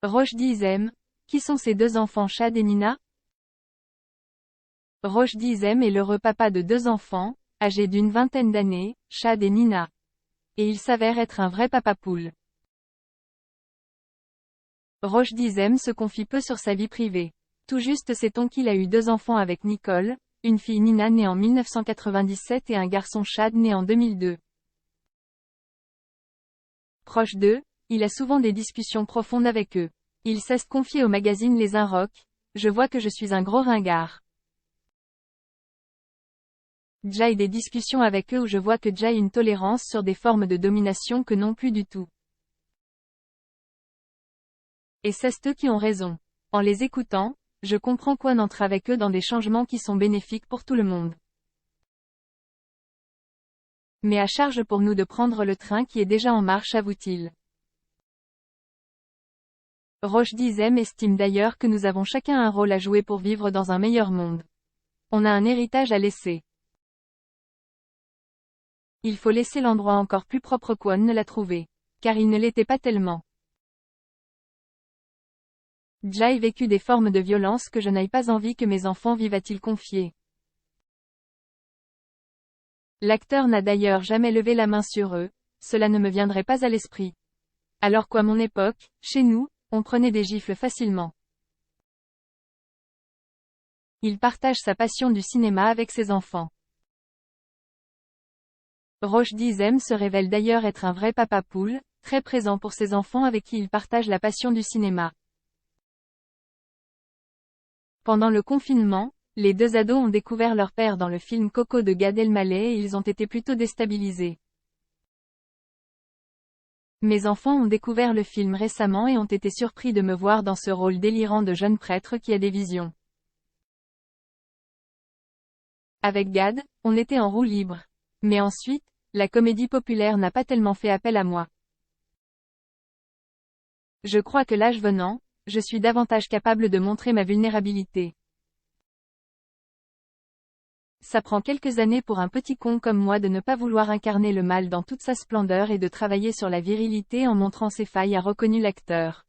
Roche Dizem, qui sont ces deux enfants Chad et Nina? Roche Dizem est l'heureux papa de deux enfants, âgés d'une vingtaine d'années, Chad et Nina. Et il s'avère être un vrai papa poule. Roche Dizem se confie peu sur sa vie privée. Tout juste sait-on qu'il a eu deux enfants avec Nicole, une fille Nina née en 1997 et un garçon Chad né en 2002. Proche d'eux, il a souvent des discussions profondes avec eux. Il s'est confié au magazine Les Inrocks, « Je vois que je suis un gros ringard. J'ai des discussions avec eux où je vois que j'ai une tolérance sur des formes de domination que non plus du tout. Et c'est eux qui ont raison. En les écoutant, je comprends qu'on entre avec eux dans des changements qui sont bénéfiques pour tout le monde. Mais à charge pour nous de prendre le train qui est déjà en marche, avoue-t-il. Roche Dizem estime d'ailleurs que nous avons chacun un rôle à jouer pour vivre dans un meilleur monde. On a un héritage à laisser. Il faut laisser l'endroit encore plus propre qu'on ne l'a trouvé. Car il ne l'était pas tellement. J'ai vécu des formes de violence que je n'ai pas envie que mes enfants vivent, a-t-il confié. L'acteur n'a d'ailleurs jamais levé la main sur eux, cela ne me viendrait pas à l'esprit. Alors qu'à mon époque, chez nous, on prenait des gifles facilement. Il partage sa passion du cinéma avec ses enfants. Roche Dizem se révèle d'ailleurs être un vrai papa poule, très présent pour ses enfants avec qui il partage la passion du cinéma. Pendant le confinement, les deux ados ont découvert leur père dans le film Coco de Gad Elmaleh et ils ont été plutôt déstabilisés. Mes enfants ont découvert le film récemment et ont été surpris de me voir dans ce rôle délirant de jeune prêtre qui a des visions. Avec Gad, on était en roue libre. Mais ensuite, la comédie populaire n'a pas tellement fait appel à moi. Je crois que l'âge venant, je suis davantage capable de montrer ma vulnérabilité. Ça prend quelques années pour un petit con comme moi de ne pas vouloir incarner le mal dans toute sa splendeur et de travailler sur la virilité en montrant ses failles, a reconnu l'acteur.